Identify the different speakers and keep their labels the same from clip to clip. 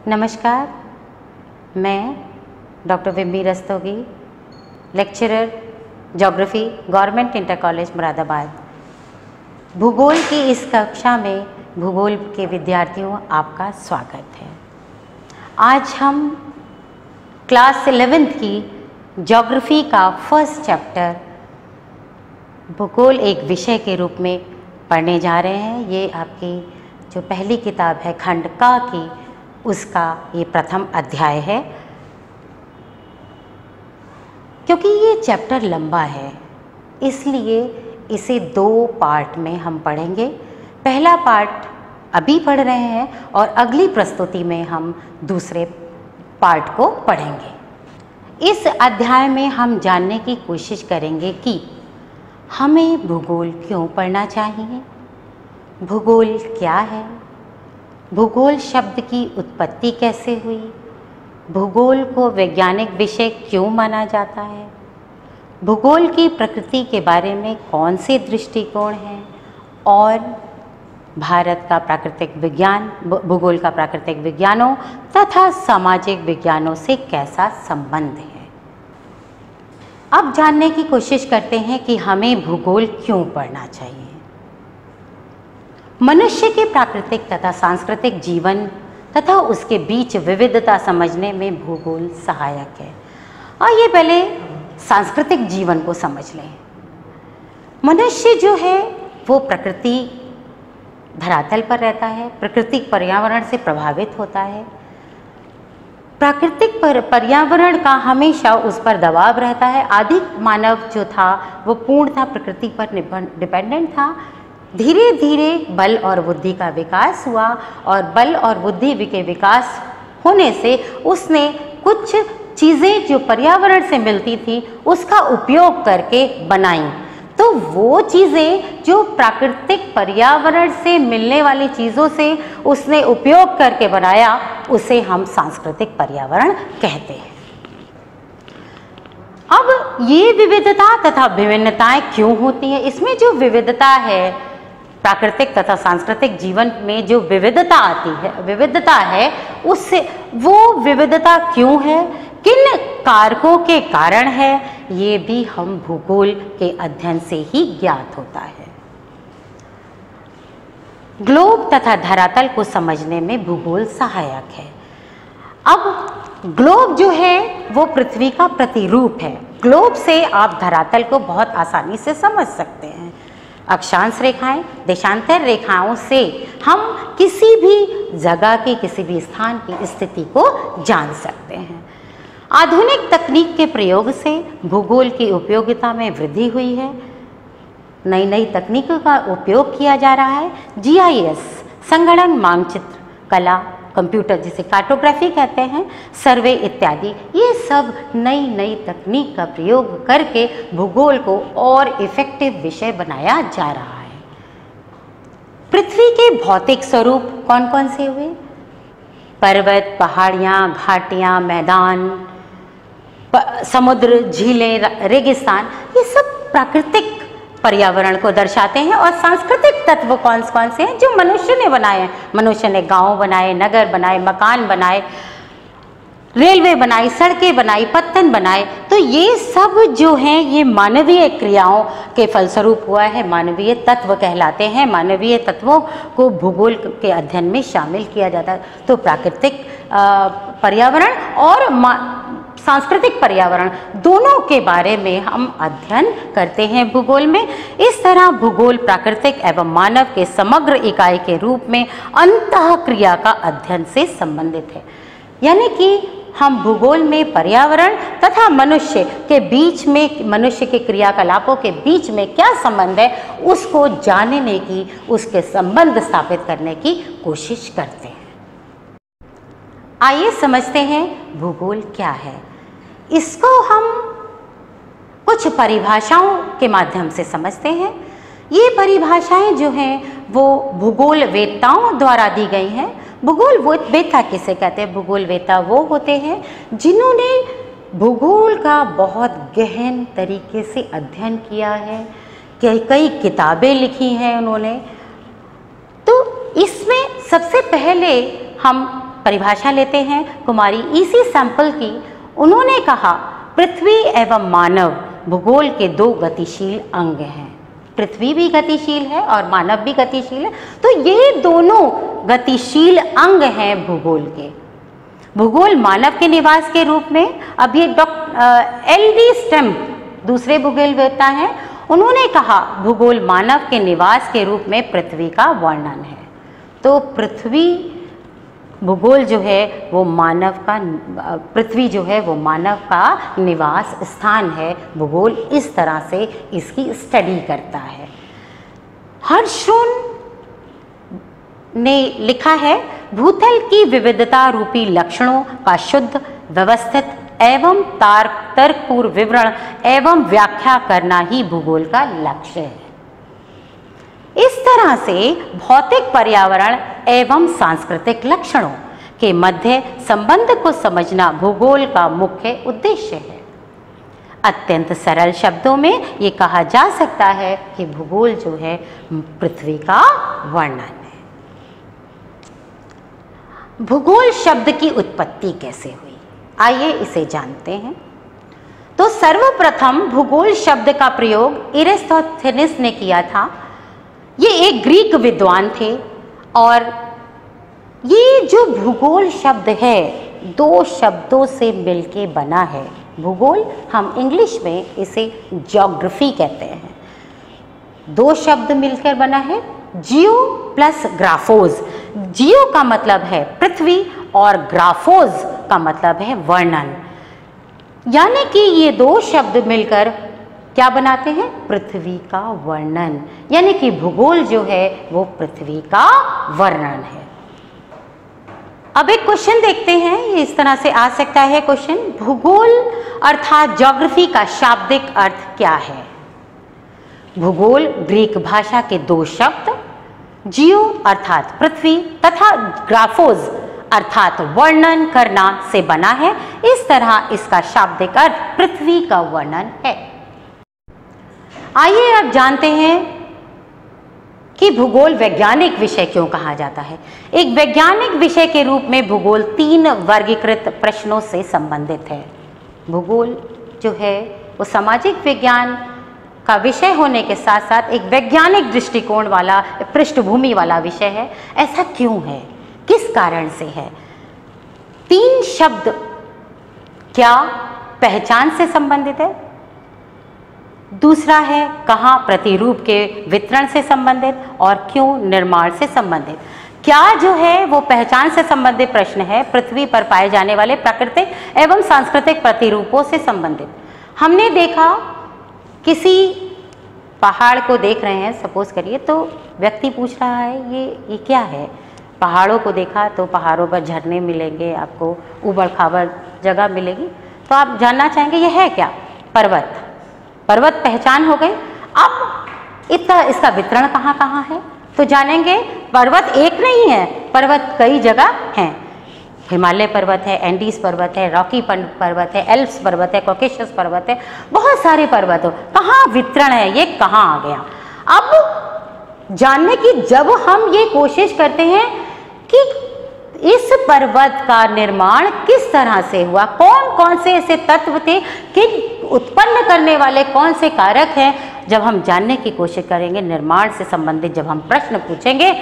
Speaker 1: नमस्कार, मैं doctor Vimmi Rastogi, lecturer geography, government inter college Moradabad. भूगोल की इस कक्षा में भूगोल के विद्यार्थियों आपका स्वागत है। आज हम क्लास 11th की ज्योग्राफी का फर्स्ट चैप्टर भूगोल एक विषय के रूप में पढ़ने जा रहे हैं। ये आपकी जो पहली किताब है खंड का की, उसका ये प्रथम अध्याय है। क्योंकि ये चैप्टर लंबा है, इसलिए इसे 2 पार्ट में हम पढ़ेंगे। पहला पार्ट अभी पढ़ रहे हैं और अगली प्रस्तुति में हम दूसरे पार्ट को पढ़ेंगे। इस अध्याय में हम जानने की कोशिश करेंगे कि हमें भूगोल क्यों पढ़ना चाहिए, भूगोल क्या है, भूगोल शब्द की उत्पत्ति कैसे हुई, भूगोल को वैज्ञानिक विषय क्यों माना जाता है, भूगोल की प्रकृति के बारे में कौन से दृष्टिकोण हैं और भारत का प्राकृतिक विज्ञान, भूगोल का प्राकृतिक विज्ञानों तथा सामाजिक विज्ञानों से कैसा संबंध है। अब जानने की कोशिश करते हैं कि हमें भूगोल क्यों पढ़ना चाहिए। मनुष्य के प्राकृतिक तथा सांस्कृतिक जीवन तथा उसके बीच विविधता समझने में भूगोल सहायक है। और ये पहले सांस्कृतिक जीवन को समझ लें। मनुष्य जो है वो प्रकृति धरातल पर रहता है, प्राकृतिक पर्यावरण से प्रभावित होता है। प्राकृतिक पर्यावरण का हमेशा उस पर दबाव रहता है। आदि मानव जो था वो पूर्णतः प्रकृति पर डिपेंडेंट था। धीरे धीरे बल और बुद्धि का विकास हुआ और बल और बुद्धि के विकास होने से उसने कुछ चीज़ें जो पर्यावरण से मिलती थी उसका उपयोग करके बनाई। तो वो चीज़ें जो प्राकृतिक पर्यावरण से मिलने वाली चीज़ों से उसने उपयोग करके बनाया, उसे हम सांस्कृतिक पर्यावरण कहते हैं। अब ये विविधता तथा विभिन्नताएं क्यों होती हैं? इसमें जो विविधता है, प्राकृतिक तथा सांस्कृतिक जीवन में जो विविधता है उससे वो विविधता क्यों है, किन कारकों के कारण है, ये भी हम भूगोल के अध्ययन से ही ज्ञात होता है। ग्लोब तथा धरातल को समझने में भूगोल सहायक है। अब ग्लोब जो है वो पृथ्वी का प्रतिरूप है। ग्लोब से आप धरातल को बहुत आसानी से समझ सकते हैं। अक्षांश रेखाएं, देशांतर रेखाओं से हम किसी भी जगह की, किसी भी स्थान की स्थिति को जान सकते हैं। आधुनिक तकनीक के प्रयोग से भूगोल की उपयोगिता में वृद्धि हुई है। नई नई तकनीकों का उपयोग किया जा रहा है। GIS, संगणन, मानचित्र, कला, कंप्यूटर जिसे कार्टोग्राफी कहते हैं, सर्वे इत्यादि, ये सब नई नई तकनीक का प्रयोग करके भूगोल को और इफेक्टिव विषय बनाया जा रहा है। पृथ्वी के भौतिक स्वरूप कौन कौन से हुए? पर्वत, पहाड़ियाँ, घाटियाँ, मैदान, समुद्र, झीलें, रेगिस्तान, ये सब प्राकृतिक पर्यावरण को दर्शाते हैं। और सांस्कृतिक तत्व कौन कौन से हैं? जो मनुष्य ने बनाए हैं। मनुष्य ने गांव बनाए, नगर बनाए, मकान बनाए, रेलवे बनाई, सड़कें बनाई, पत्तन बनाए। तो ये सब जो हैं ये मानवीय क्रियाओं के फलस्वरूप हुआ है, मानवीय तत्व कहलाते हैं। मानवीय तत्वों को भूगोल के अध्ययन में शामिल किया जाता है। तो प्राकृतिक पर्यावरण और सांस्कृतिक पर्यावरण दोनों के बारे में हम अध्ययन करते हैं भूगोल में। इस तरह भूगोल प्राकृतिक एवं मानव के समग्र इकाई के रूप में अंतःक्रिया का अध्ययन से संबंधित है। यानी कि हम भूगोल में पर्यावरण तथा मनुष्य के बीच में, मनुष्य के क्रियाकलापों के बीच में क्या संबंध है, उसको जानने की, उसके संबंध स्थापित करने की कोशिश करते हैं। आइए समझते हैं भूगोल क्या है। इसको हम कुछ परिभाषाओं के माध्यम से समझते हैं। ये परिभाषाएं जो हैं वो भूगोल वेत्ताओं द्वारा दी गई हैं। भूगोल वेत्ता किसे कहते हैं? भूगोल वेत्ता वो होते हैं जिन्होंने भूगोल का बहुत गहन तरीके से अध्ययन किया है, कई किताबें लिखी हैं उन्होंने। तो इसमें सबसे पहले हम परिभाषा लेते हैं कुमारी ईसी सैंपल की। उन्होंने कहा पृथ्वी एवं मानव भूगोल के दो गतिशील अंग हैं। पृथ्वी भी गतिशील है और मानव भी गतिशील है, तो ये दोनों गतिशील अंग हैं भूगोल के। भूगोल मानव के निवास के रूप में, अब ये LD स्टैम्प दूसरे भूगोलवेत्ता हैं, उन्होंने कहा भूगोल मानव के निवास के रूप में पृथ्वी का वर्णन है। तो पृथ्वी भूगोल जो है वो मानव का, पृथ्वी जो है वो मानव का निवास स्थान है। भूगोल इस तरह से इसकी स्टडी करता है। हर्षोन ने लिखा है भूतल की विविधता रूपी लक्षणों का शुद्ध, व्यवस्थित एवं तर्कपूर्ण विवरण एवं व्याख्या करना ही भूगोल का लक्ष्य है। इस तरह से भौतिक, पर्यावरण एवं सांस्कृतिक लक्षणों के मध्य संबंध को समझना भूगोल का मुख्य उद्देश्य है। अत्यंत सरल शब्दों में ये कहा जा सकता है कि भूगोल जो है पृथ्वी का वर्णन है। भूगोल शब्द की उत्पत्ति कैसे हुई, आइए इसे जानते हैं। तो सर्वप्रथम भूगोल शब्द का प्रयोग एरिस्टोथेनिस ने किया था। ये एक ग्रीक विद्वान थे और ये जो भूगोल शब्द है दो शब्दों से मिलके बना है। भूगोल हम इंग्लिश में इसे ज्योग्राफी कहते हैं। दो शब्द मिलकर बना है, जियो प्लस ग्राफोज। जियो का मतलब है पृथ्वी और ग्राफोज का मतलब है वर्णन, यानी कि ये दो शब्द मिलकर क्या बनाते हैं, पृथ्वी का वर्णन। यानी कि भूगोल जो है वो पृथ्वी का वर्णन है। अब एक क्वेश्चन देखते हैं, इस तरह से आ सकता है क्वेश्चन, भूगोल अर्थात ज्योग्राफी का शाब्दिक अर्थ क्या है। भूगोल ग्रीक भाषा के दो शब्द जियो अर्थात पृथ्वी तथा ग्राफोज अर्थात वर्णन करना से बना है। इस तरह इसका शाब्दिक अर्थ पृथ्वी का वर्णन है। आइए अब जानते हैं कि भूगोल वैज्ञानिक विषय क्यों कहा जाता है। एक वैज्ञानिक विषय के रूप में भूगोल 3 वर्गीकृत प्रश्नों से संबंधित है। भूगोल जो है वो सामाजिक विज्ञान का विषय होने के साथ साथ एक वैज्ञानिक दृष्टिकोण वाला, पृष्ठभूमि वाला विषय है। ऐसा क्यों है, किस कारण से है। 3 शब्द क्या पहचान से संबंधित है, दूसरा है कहाँ प्रतिरूप के वितरण से संबंधित और क्यों निर्माण से संबंधित। क्या जो है वो पहचान से संबंधित प्रश्न है, पृथ्वी पर पाए जाने वाले प्राकृतिक एवं सांस्कृतिक प्रतिरूपों से संबंधित। हमने देखा किसी पहाड़ को देख रहे हैं सपोज करिए, तो व्यक्ति पूछ रहा है ये क्या है। पहाड़ों को देखा तो पहाड़ों पर झरने मिलेंगे, आपको ऊबड़ खाबड़ जगह मिलेगी, तो आप जानना चाहेंगे ये है क्या, पर्वत। पर्वत पहचान हो गई। अब इसका वितरण कहाँ कहाँ है, तो जानेंगे पर्वत एक नहीं है, पर्वत कई जगह हैं। हिमालय पर्वत है, एंडीज पर्वत है, रॉकी पर्वत है, एल्प्स पर्वत है, कॉकेशस पर्वत है, बहुत सारे पर्वत हो। कहाँ वितरण है, ये कहाँ आ गया। अब जानने की जब हम ये कोशिश करते हैं कि इस पर्वत का निर्माण किस तरह से हुआ, कौन कौन से ऐसे तत्व थे, किन उत्पन्न करने वाले कौन से कारक हैं, जब हम जानने की कोशिश करेंगे, निर्माण से संबंधित जब हम प्रश्न पूछेंगे,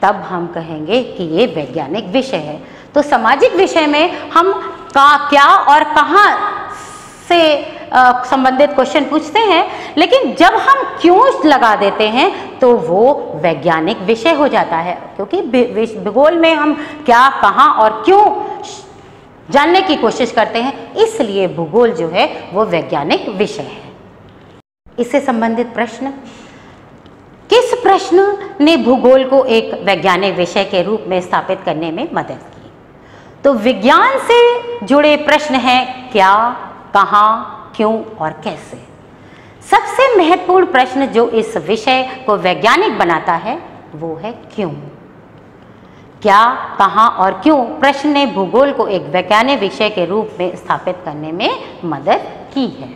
Speaker 1: तब हम कहेंगे कि ये वैज्ञानिक विषय है। तो सामाजिक विषय में हम क्या और कहाँ से संबंधित क्वेश्चन पूछते हैं, लेकिन जब हम क्यों लगा देते हैं तो वो वैज्ञानिक विषय हो जाता है, क्योंकि भूगोल में हम क्या, कहाँ और क्यों जानने की कोशिश करते हैं, इसलिए भूगोल जो है वो वैज्ञानिक विषय है। इससे संबंधित प्रश्न, किस प्रश्न ने भूगोल को एक वैज्ञानिक विषय के रूप में स्थापित करने में मदद की। तो विज्ञान से जुड़े प्रश्न हैं क्या, कहाँ, क्यों और कैसे। सबसे महत्वपूर्ण प्रश्न जो इस विषय को वैज्ञानिक बनाता है वो है क्यों। क्या, कहाँ और क्यों प्रश्न ने भूगोल को एक वैज्ञानिक विषय के रूप में स्थापित करने में मदद की है।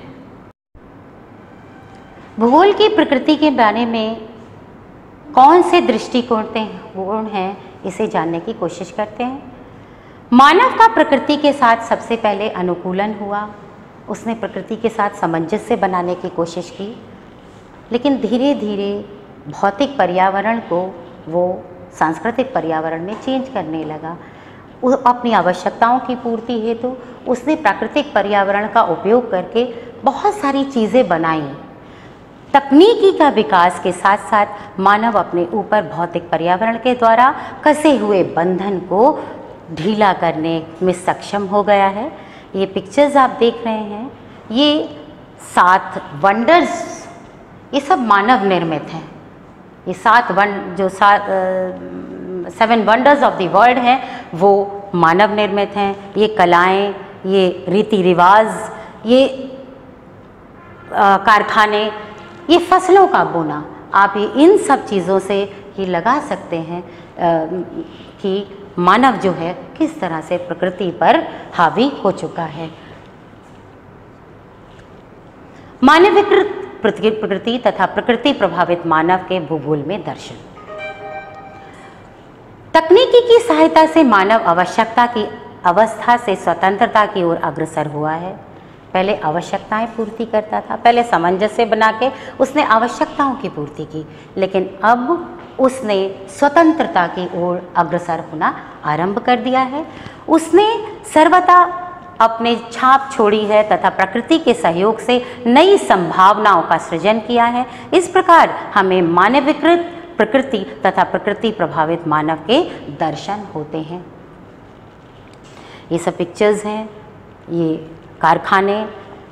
Speaker 1: भूगोल की प्रकृति के बारे में कौन से दृष्टिकोण हैं, इसे जानने की कोशिश करते हैं। मानव का प्रकृति के साथ सबसे पहले अनुकूलन हुआ, उसने प्रकृति के साथ सामंजस्य बनाने की कोशिश की, लेकिन धीरे धीरे भौतिक पर्यावरण को वो सांस्कृतिक पर्यावरण में चेंज करने लगा। वो अपनी आवश्यकताओं की पूर्ति हेतु उसने प्राकृतिक पर्यावरण का उपयोग करके बहुत सारी चीज़ें बनाई। तकनीकी का विकास के साथ साथ मानव अपने ऊपर भौतिक पर्यावरण के द्वारा कसे हुए बंधन को ढीला करने में सक्षम हो गया है। ये पिक्चर्स आप देख रहे हैं, ये 7 वंडर्स, ये सब मानव निर्मित हैं। ये 7 वंडर्स ऑफ द वर्ल्ड हैं, वो मानव निर्मित हैं। ये कलाएं, ये रीति रिवाज, ये कारखाने, ये फसलों का बोना, आप ये इन सब चीज़ों से ये लगा सकते हैं कि मानव जो है किस तरह से प्रकृति पर हावी हो चुका है। मानवीकृत प्रकृति तथा प्रकृति प्रभावित मानव के भूगोल में दर्शन। तकनीकी की सहायता से मानव आवश्यकता की अवस्था से स्वतंत्रता की ओर अग्रसर हुआ है। पहले आवश्यकताएं पूर्ति करता था, पहले सामंजस्य बना के उसने आवश्यकताओं की पूर्ति की, लेकिन अब उसने स्वतंत्रता की ओर अग्रसर होना आरंभ कर दिया है। उसने सर्वथा अपने छाप छोड़ी है तथा प्रकृति के सहयोग से नई संभावनाओं का सृजन किया है। इस प्रकार हमें मानवीकृत प्रकृति तथा प्रकृति प्रभावित मानव के दर्शन होते हैं। ये सब पिक्चर्स हैं, ये कारखाने,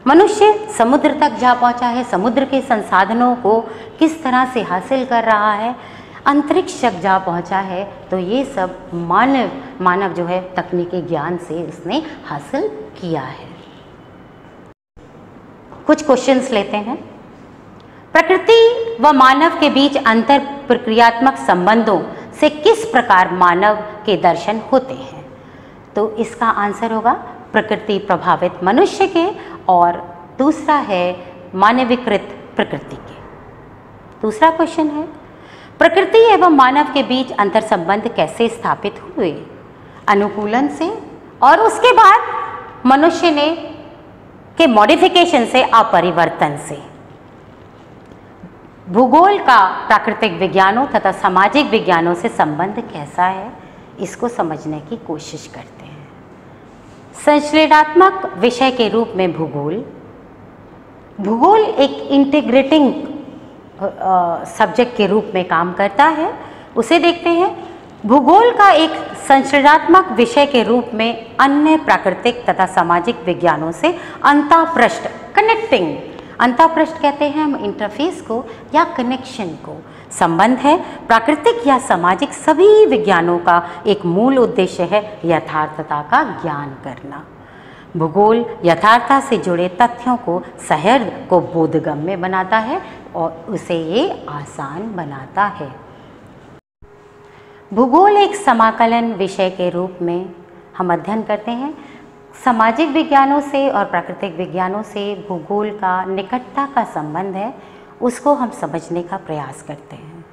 Speaker 1: मनुष्य समुद्र तक जा पहुंचा है, समुद्र के संसाधनों को किस तरह से हासिल कर रहा है, अंतरिक्ष तक जा पहुंचा है, तो ये सब मानव जो है तकनीकी ज्ञान से उसने हासिल किया है। कुछ क्वेश्चंस लेते हैं। प्रकृति व मानव के बीच अंतर प्रक्रियात्मक संबंधों से किस प्रकार मानव के दर्शन होते हैं? तो इसका आंसर होगा प्रकृति प्रभावित मनुष्य के, और दूसरा है मानवीकृत प्रकृति के। दूसरा क्वेश्चन है, प्रकृति एवं मानव के बीच अंतर संबंध कैसे स्थापित हुए? अनुकूलन से, और उसके बाद मनुष्य ने के मॉडिफिकेशन से, अपरिवर्तन से। भूगोल का प्राकृतिक विज्ञानों तथा सामाजिक विज्ञानों से संबंध कैसा है, इसको समझने की कोशिश करते हैं। संश्लेषणात्मक विषय के रूप में भूगोल एक इंटीग्रेटिंग सब्जेक्ट के रूप में काम करता है। उसे देखते हैं। भूगोल का एक संश्लेषणात्मक विषय के रूप में अन्य प्राकृतिक तथा सामाजिक विज्ञानों से अंतःपृष्ठ कनेक्टिंग, अंतःपृष्ठ कहते हैं हम इंटरफेस को या कनेक्शन को, संबंध है। प्राकृतिक या सामाजिक सभी विज्ञानों का एक मूल उद्देश्य है यथार्थता का ज्ञान करना। भूगोल यथार्थता से जुड़े तथ्यों को सहज को बोधगम्य बनाता है और उसे ये आसान बनाता है। भूगोल एक समाकलन विषय के रूप में हम अध्ययन करते हैं। सामाजिक विज्ञानों से और प्राकृतिक विज्ञानों से भूगोल का निकटता का संबंध है, उसको हम समझने का प्रयास करते हैं।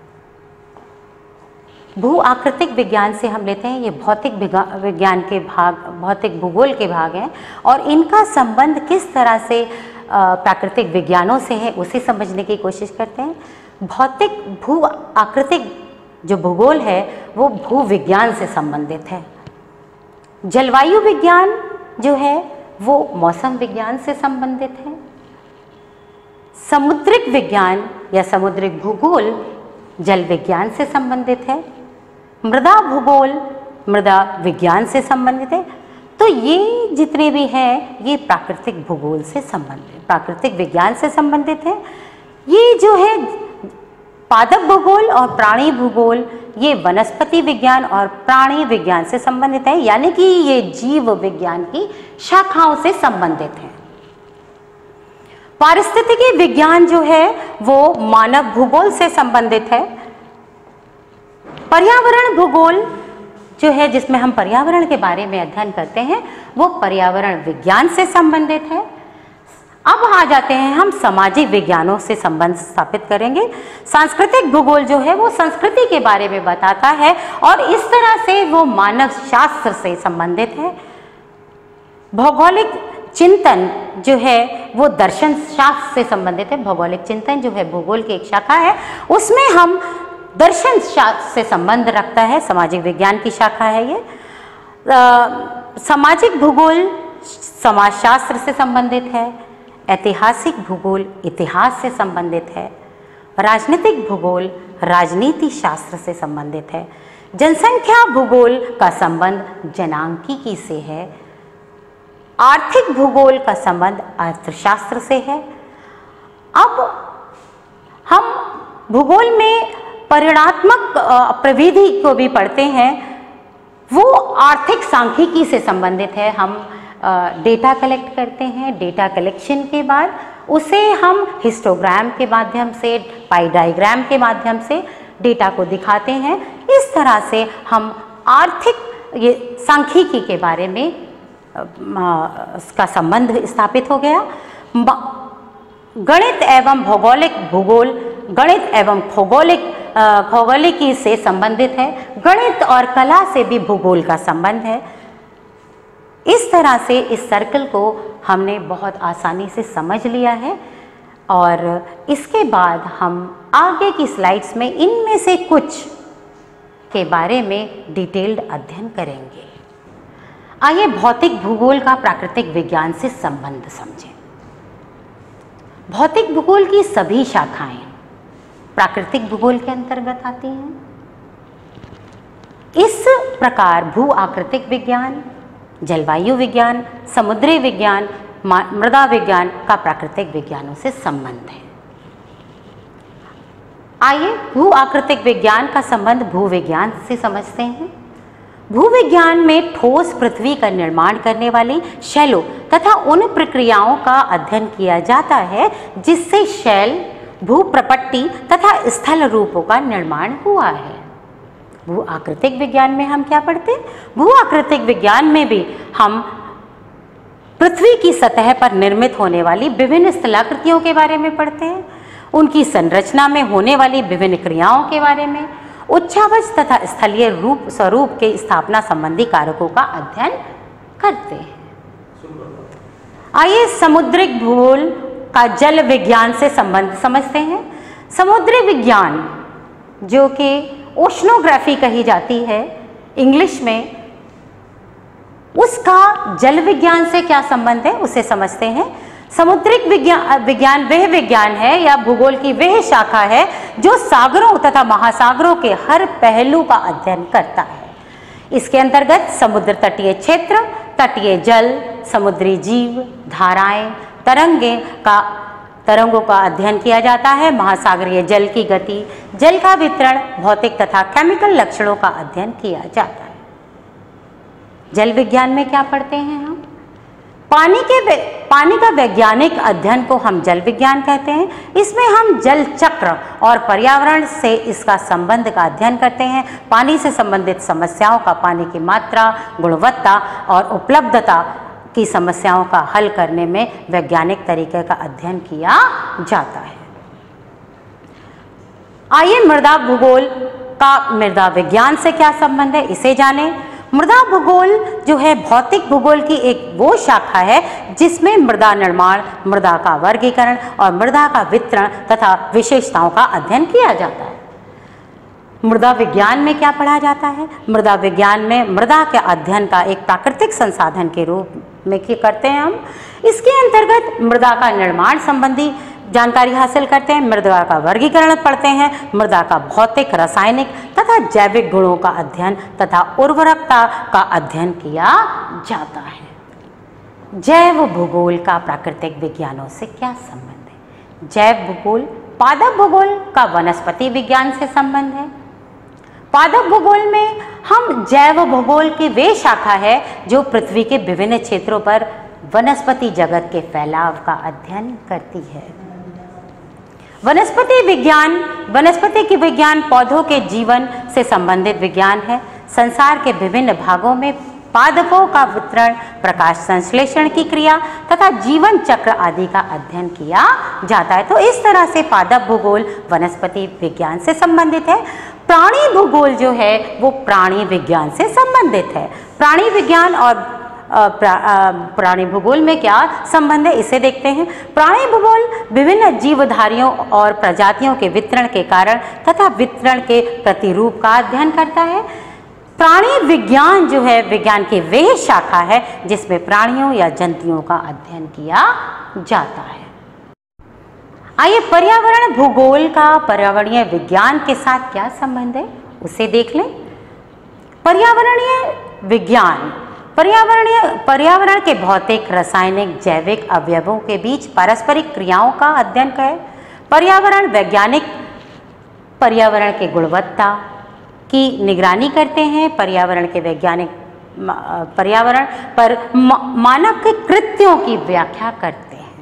Speaker 1: भू आकृतिक विज्ञान से हम लेते हैं, ये भौतिक विज्ञान के भाग, भौतिक भूगोल के भाग हैं, और इनका संबंध किस तरह से प्राकृतिक विज्ञानों से है उसे समझने की कोशिश करते हैं। भौतिक भू आकृतिक जो भूगोल है वो भू विज्ञान से संबंधित है। जलवायु विज्ञान जो है वो मौसम विज्ञान से संबंधित है। समुद्रिक विज्ञान या समुद्रिक भूगोल जल विज्ञान से संबंधित है। मृदा भूगोल मृदा विज्ञान से संबंधित है। तो ये जितने भी हैं ये प्राकृतिक भूगोल से संबंधित, प्राकृतिक विज्ञान से संबंधित है। ये जो है पादप भूगोल और प्राणी भूगोल ये वनस्पति विज्ञान और प्राणी विज्ञान से संबंधित है, यानी कि ये जीव विज्ञान की शाखाओं से संबंधित है। पारिस्थितिकी विज्ञान जो है वो मानव भूगोल से संबंधित है। पर्यावरण भूगोल जो है जिसमें हम पर्यावरण के बारे में अध्ययन करते हैं वो पर्यावरण विज्ञान से संबंधित है। अब आ जाते हैं हम सामाजिक विज्ञानों से संबंध स्थापित करेंगे। सांस्कृतिक भूगोल जो है वो संस्कृति के बारे में बताता है और इस तरह से वो मानव शास्त्र से संबंधित है। भौगोलिक चिंतन जो है वो दर्शन शास्त्र से संबंधित है। भौगोलिक चिंतन जो है भूगोल की एक शाखा है, उसमें हम दर्शन शास्त्र से संबंध रखता है। सामाजिक विज्ञान की शाखा है ये। सामाजिक भूगोल समाजशास्त्र से संबंधित है। ऐतिहासिक भूगोल इतिहास से संबंधित है। राजनीतिक भूगोल राजनीति शास्त्र से संबंधित है। जनसंख्या भूगोल का संबंध जनांकीकी से है। आर्थिक भूगोल का संबंध अर्थशास्त्र से है। अब हम भूगोल में परिणात्मक प्रविधि को भी पढ़ते हैं, वो आर्थिक सांख्यिकी से संबंधित है। हम डेटा कलेक्ट करते हैं, डेटा कलेक्शन के बाद उसे हम हिस्टोग्राम के माध्यम से, पाई डायग्राम के माध्यम से डेटा को दिखाते हैं। इस तरह से हम आर्थिक ये सांख्यिकी के बारे में उसका संबंध स्थापित हो गया। गणित एवं भौगोलिक भूगोल गणित एवं भौगोलिकी से संबंधित है। गणित और कला से भी भूगोल का संबंध है। इस तरह से इस सर्कल को हमने बहुत आसानी से समझ लिया है और इसके बाद हम आगे की स्लाइड्स में इनमें से कुछ के बारे में डिटेल्ड अध्ययन करेंगे। आइए भौतिक भूगोल का प्राकृतिक विज्ञान से संबंध समझें। भौतिक भूगोल की सभी शाखाएं प्राकृतिक भूगोल के अंतर्गत आती हैं। इस प्रकार भू आकृतिक विज्ञान, जलवायु विज्ञान, समुद्री विज्ञान, मृदा विज्ञान का प्राकृतिक विज्ञानों से संबंध है। आइए भू आकृतिक विज्ञान का संबंध भूविज्ञान से समझते हैं। भूविज्ञान में ठोस पृथ्वी का निर्माण करने वाली शैलों तथा उन प्रक्रियाओं का अध्ययन किया जाता है जिससे शैल, भूप्रपट्टी तथा स्थल रूपों का निर्माण हुआ है। भू आकृतिक विज्ञान में हम क्या पढ़ते हैं? भू आकृतिक विज्ञान में भी हम पृथ्वी की सतह पर निर्मित होने वाली विभिन्न स्थलाकृतियों के बारे में पढ़ते हैं, उनकी संरचना में होने वाली विभिन्न क्रियाओं के बारे में, उच्चावच तथा स्थलीय रूप स्वरूप के स्थापना संबंधी कारकों का अध्ययन करते हैं। आइए समुद्रिक भूगोल का जल विज्ञान से संबंध समझते हैं। समुद्री विज्ञान जो कि ओशनोग्राफी कही जाती है इंग्लिश में, उसका जल विज्ञान से क्या संबंध है उसे समझते हैं। समुद्रिक विज्ञान वह विज्ञान है या भूगोल की वह शाखा है जो सागरों तथा महासागरों के हर पहलू का अध्ययन करता है। इसके अंतर्गत समुद्र तटीय क्षेत्र, तटीय जल, समुद्री जीव, धाराएं, तरंगों का अध्ययन किया जाता है। महासागरीय जल की गति, जल का वितरण, भौतिक तथा केमिकल लक्षणों का अध्ययन किया जाता है। जल विज्ञान में क्या पढ़ते हैं हम? पानी का वैज्ञानिक अध्ययन को हम जल विज्ञान कहते हैं। इसमें हम जल चक्र और पर्यावरण से इसका संबंध का अध्ययन करते हैं। पानी से संबंधित समस्याओं का, पानी की मात्रा, गुणवत्ता और उपलब्धता की समस्याओं का हल करने में वैज्ञानिक तरीके का अध्ययन किया जाता है। आइए मृदा भूगोल का मृदा विज्ञान से क्या संबंध है इसे जानें। मृदा भूगोल जो है भौतिक भूगोल की एक वो शाखा है जिसमें मृदा निर्माण, मृदा का वर्गीकरण और मृदा का वितरण तथा विशेषताओं का अध्ययन किया जाता है। मृदा विज्ञान में क्या पढ़ा जाता है? मृदा विज्ञान में मृदा के अध्ययन का एक प्राकृतिक संसाधन के रूप में क्या करते हैं हम? इसके अंतर्गत मृदा का निर्माण संबंधी जानकारी हासिल करते हैं, मृदा का वर्गीकरण पढ़ते हैं, मृदा का भौतिक, रासायनिक तथा जैविक गुणों का अध्ययन तथा उर्वरकता का अध्ययन किया जाता है। जैव भूगोल का प्राकृतिक विज्ञानों से क्या संबंध है? जैव भूगोल पादप भूगोल का वनस्पति विज्ञान से संबंध है। पादप भूगोल में हम जैव भूगोल की वे शाखा है जो पृथ्वी के विभिन्न क्षेत्रों पर वनस्पति जगत के फैलाव का अध्ययन करती है। वनस्पति की विज्ञान पौधों के जीवन से संबंधित विज्ञान है। संसार के विभिन्न भागों में पादपों का वितरण, प्रकाश संश्लेषण की क्रिया तथा जीवन चक्र आदि का अध्ययन किया जाता है। तो इस तरह से पादप भूगोल वनस्पति विज्ञान से संबंधित है। प्राणी भूगोल जो है वो प्राणी विज्ञान से संबंधित है। प्राणी विज्ञान और प्राणी भूगोल में क्या संबंध है, इसे देखते हैं। प्राणी भूगोल विभिन्न जीवधारियों और प्रजातियों के वितरण के कारण तथा वितरण के प्रतिरूप का अध्ययन करता है। प्राणी विज्ञान जो है विज्ञान की वह शाखा है जिसमें प्राणियों या जंतुओं का अध्ययन किया जाता है। आइए पर्यावरण भूगोल का पर्यावरणीय विज्ञान के साथ क्या संबंध है उसे देख लें। पर्यावरणीय विज्ञान पर्यावरण के भौतिक, रासायनिक, जैविक अवयवों के बीच पारस्परिक क्रियाओं का अध्ययन है। पर्यावरण वैज्ञानिक पर्यावरण की गुणवत्ता की निगरानी करते हैं। पर्यावरण के वैज्ञानिक पर्यावरण पर मानव के कृत्यों की व्याख्या करते हैं।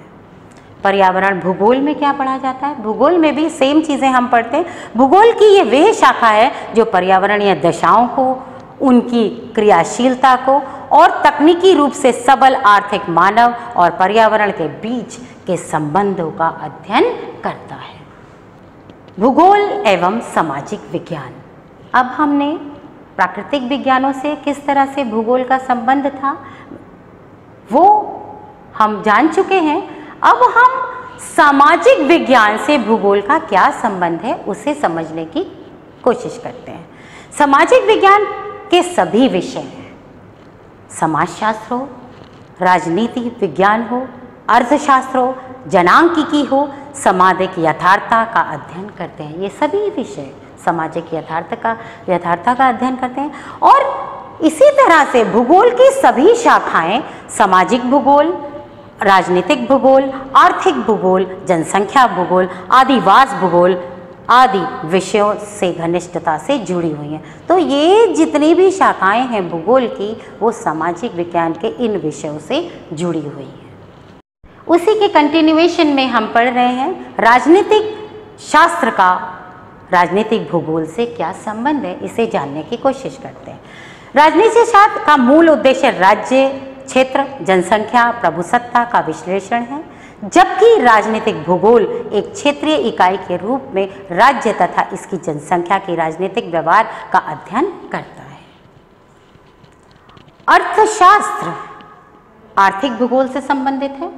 Speaker 1: पर्यावरण भूगोल में क्या पढ़ा जाता है? भूगोल में भी सेम चीज़ें हम पढ़ते हैं। भूगोल की ये वह शाखा है जो पर्यावरणीय दशाओं को, उनकी क्रियाशीलता को और तकनीकी रूप से सबल आर्थिक, मानव और पर्यावरण के बीच के संबंधों का अध्ययन करता है। भूगोल एवं सामाजिक विज्ञान। अब हमने प्राकृतिक विज्ञानों से किस तरह से भूगोल का संबंध था वो हम जान चुके हैं। अब हम सामाजिक विज्ञान से भूगोल का क्या संबंध है उसे समझने की कोशिश करते हैं। सामाजिक विज्ञान के सभी विषय हैं, समाजशास्त्र हो, राजनीति विज्ञान हो, अर्थशास्त्र हो, जनांकिकी हो, सामाजिक यथार्थता का अध्ययन करते हैं। ये सभी विषय सामाजिक यथार्थता का अध्ययन करते हैं। और इसी तरह से भूगोल की सभी शाखाएं सामाजिक भूगोल, राजनीतिक भूगोल, आर्थिक भूगोल, जनसंख्या भूगोल, आदिवास भूगोल आदि विषयों से घनिष्ठता से जुड़ी हुई हैं। तो ये जितनी भी शाखाएं हैं भूगोल की वो सामाजिक विज्ञान के इन विषयों से जुड़ी हुई हैं। उसी के कंटिन्यूएशन में हम पढ़ रहे हैं राजनीतिक शास्त्र का राजनीतिक भूगोल से क्या संबंध है, इसे जानने की कोशिश करते हैं। राजनीतिक शास्त्र का मूल उद्देश्य राज्य, क्षेत्र, जनसंख्या, प्रभुसत्ता का विश्लेषण है, जबकि राजनीतिक भूगोल एक क्षेत्रीय इकाई के रूप में राज्य तथा इसकी जनसंख्या की राजनीतिक व्यवहार का अध्ययन करता है। अर्थशास्त्र आर्थिक भूगोल से संबंधित है।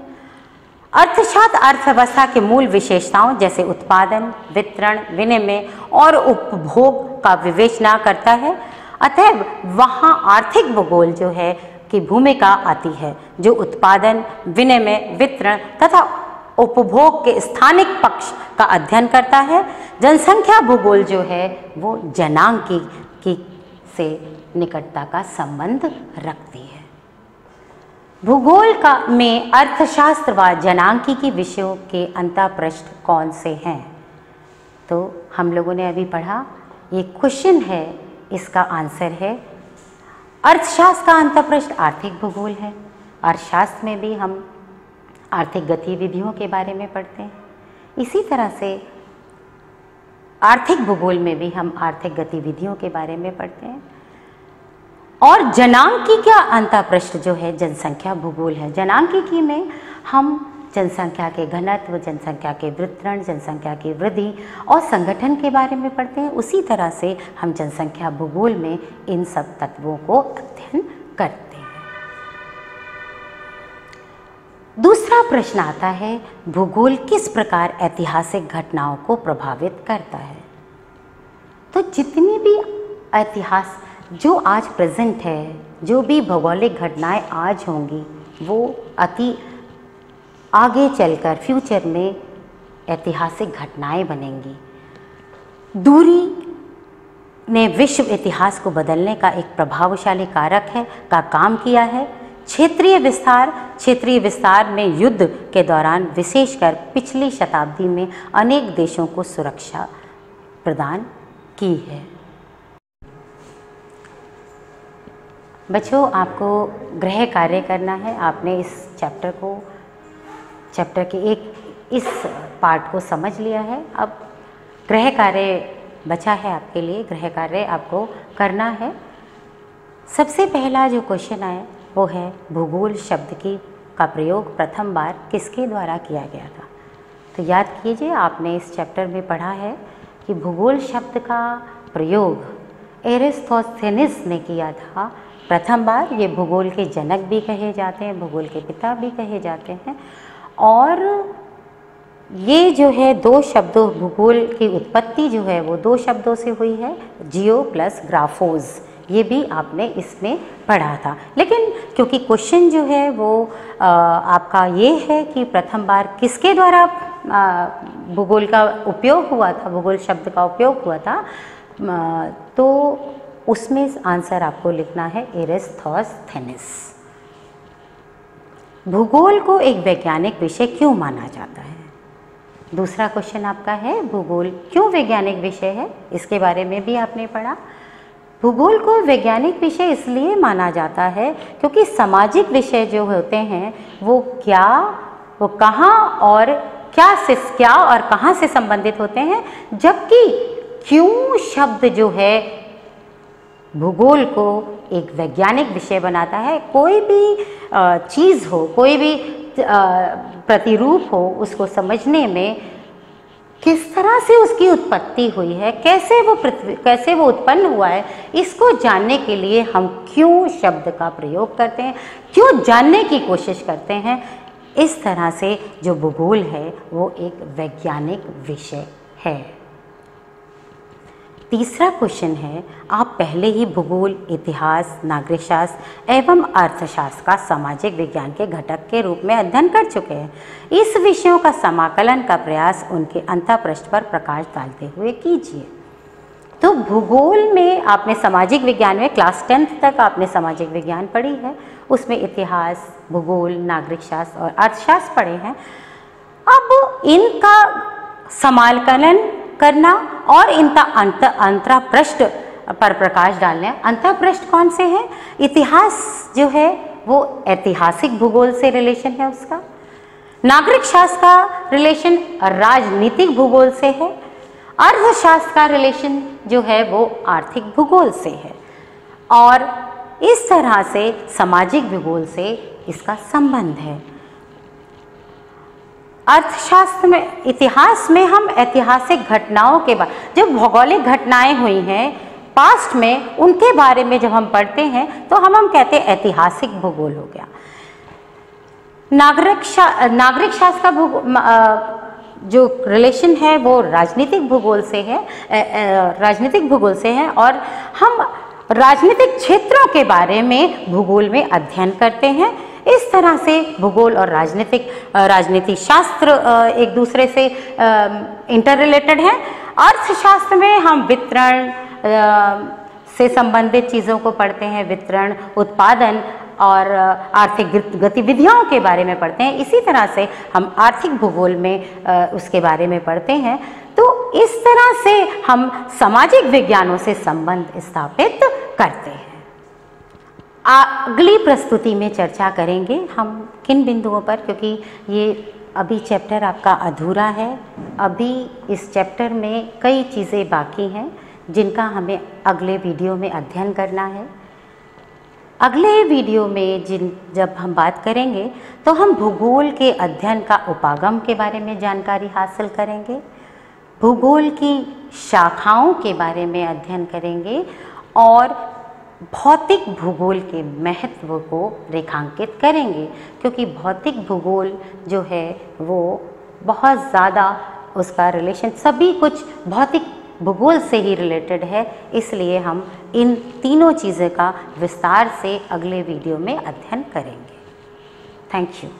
Speaker 1: अर्थशास्त्र अर्थव्यवस्था के मूल विशेषताओं जैसे उत्पादन, वितरण, विनिमय और उपभोग का विवेचना करता है। अतः वहाँ आर्थिक भूगोल जो है की भूमिका आती है, जो उत्पादन, विनिमय, वितरण तथा उपभोग के स्थानिक पक्ष का अध्ययन करता है। जनसंख्या भूगोल जो है वो जनांकिकी से निकटता का संबंध रखती है। भूगोल का में अर्थशास्त्र व जनांकिकी विषयों के अंतःपृष्ठ कौन से हैं? तो हम लोगों ने अभी पढ़ा, ये क्वेश्चन है, इसका आंसर है अर्थशास्त्र का अंतःपृष्ठ आर्थिक भूगोल है। अर्थशास्त्र में भी हम आर्थिक गतिविधियों के बारे में पढ़ते हैं। इसी तरह से आर्थिक भूगोल में भी हम आर्थिक गतिविधियों के बारे में पढ़ते हैं। और जनांकिकी का अंतःपृष्ठ जो है जनसंख्या भूगोल है। जनांकिकी में हम जनसंख्या के घनत्व, जनसंख्या के वितरण, जनसंख्या की वृद्धि और संगठन के बारे में पढ़ते हैं। उसी तरह से हम जनसंख्या भूगोल में इन सब तत्वों को अध्ययन करते हैं। दूसरा प्रश्न आता है, भूगोल किस प्रकार ऐतिहासिक घटनाओं को प्रभावित करता है? तो जितनी भी इतिहास जो आज प्रेजेंट है, जो भी भौगोलिक घटनाएं आज होंगी वो अति आगे चलकर फ्यूचर में ऐतिहासिक घटनाएं बनेंगी। दूरी ने विश्व इतिहास को बदलने का एक प्रभावशाली कारक है का काम किया है। क्षेत्रीय विस्तार में युद्ध के दौरान विशेषकर पिछली शताब्दी में अनेक देशों को सुरक्षा प्रदान की है। बच्चों, आपको गृह कार्य करना है। आपने इस चैप्टर के इस पार्ट को समझ लिया है। अब गृह कार्य बचा है आपके लिए, गृह कार्य आपको करना है। सबसे पहला जो क्वेश्चन आया वो है भूगोल शब्द का प्रयोग प्रथम बार किसके द्वारा किया गया था। तो याद कीजिए, आपने इस चैप्टर में पढ़ा है कि भूगोल शब्द का प्रयोग एरिस्थोस्थेनिस ने किया था प्रथम बार। ये भूगोल के जनक भी कहे जाते हैं, भूगोल के पिता भी कहे जाते हैं। और ये जो है दो शब्दों, भूगोल की उत्पत्ति जो है वो दो शब्दों से हुई है, जियो प्लस ग्राफोज। ये भी आपने इसमें पढ़ा था। लेकिन क्योंकि क्वेश्चन जो है वो आपका ये है कि प्रथम बार किसके द्वारा भूगोल का उपयोग हुआ था, भूगोल शब्द का उपयोग हुआ था, तो उसमें आंसर आपको लिखना है एरिस्थोस्थेनिस। भूगोल को एक वैज्ञानिक विषय क्यों माना जाता है? दूसरा क्वेश्चन आपका है भूगोल क्यों वैज्ञानिक विषय है, इसके बारे में भी आपने पढ़ा। भूगोल को वैज्ञानिक विषय इसलिए माना जाता है क्योंकि सामाजिक विषय जो होते हैं वो कहाँ और क्या और कहाँ से संबंधित होते हैं, जबकि क्यों शब्द जो है भूगोल को एक वैज्ञानिक विषय बनाता है। कोई भी चीज़ हो, कोई भी प्रतिरूप हो, उसको समझने में किस तरह से उसकी उत्पत्ति हुई है, कैसे वो उत्पन्न हुआ है, इसको जानने के लिए हम क्यों शब्द का प्रयोग करते हैं, क्यों जानने की कोशिश करते हैं। इस तरह से जो भूगोल है वो एक वैज्ञानिक विषय है। तीसरा क्वेश्चन है, आप पहले ही भूगोल, इतिहास, नागरिक शास्त्र एवं अर्थशास्त्र का सामाजिक विज्ञान के घटक के रूप में अध्ययन कर चुके हैं। इस विषयों का समाकलन का प्रयास उनके अंतःपृष्ठ पर प्रकाश डालते हुए कीजिए। तो भूगोल में आपने सामाजिक विज्ञान में क्लास 10th तक आपने सामाजिक विज्ञान पढ़ी है, उसमें इतिहास, भूगोल, नागरिक शास्त्र और अर्थशास्त्र पढ़े हैं। अब इनका समाकलन करना और इनका अंतःपृष्ठ पर प्रकाश डालना। अंतःपृष्ठ कौन से हैं? इतिहास जो है वो ऐतिहासिक भूगोल से रिलेशन है उसका। नागरिक शास्त्र का रिलेशन राजनीतिक भूगोल से है। अर्थशास्त्र का रिलेशन जो है वो आर्थिक भूगोल से है। और इस तरह से सामाजिक भूगोल से इसका संबंध है। अर्थशास्त्र में, इतिहास में हम ऐतिहासिक घटनाओं के बारे, जो भौगोलिक घटनाएं हुई हैं पास्ट में, उनके बारे में जब हम पढ़ते हैं तो हम कहते हैं ऐतिहासिक भूगोल हो गया। नागरिक शास्त्र का जो रिलेशन है वो राजनीतिक भूगोल से है और हम राजनीतिक क्षेत्रों के बारे में भूगोल में अध्ययन करते हैं। इस तरह से भूगोल और राजनीति शास्त्र एक दूसरे से इंटर रिलेटेड हैं। अर्थशास्त्र में हम वितरण से संबंधित चीज़ों को पढ़ते हैं, वितरण, उत्पादन और आर्थिक गतिविधियों के बारे में पढ़ते हैं। इसी तरह से हम आर्थिक भूगोल में उसके बारे में पढ़ते हैं। तो इस तरह से हम सामाजिक विज्ञानों से संबंध स्थापित करते हैं। अगली प्रस्तुति में चर्चा करेंगे हम किन बिंदुओं पर, क्योंकि ये अभी चैप्टर आपका अधूरा है। अभी इस चैप्टर में कई चीज़ें बाकी हैं जिनका हमें अगले वीडियो में अध्ययन करना है। अगले वीडियो में जब हम बात करेंगे तो हम भूगोल के अध्ययन का उपागम के बारे में जानकारी हासिल करेंगे, भूगोल की शाखाओं के बारे में अध्ययन करेंगे और भौतिक भूगोल के महत्व को रेखांकित करेंगे, क्योंकि भौतिक भूगोल जो है वो बहुत ज़्यादा, उसका रिलेशन सभी कुछ भौतिक भूगोल से ही रिलेटेड है। इसलिए हम इन तीनों चीज़ों का विस्तार से अगले वीडियो में अध्ययन करेंगे। Thank you.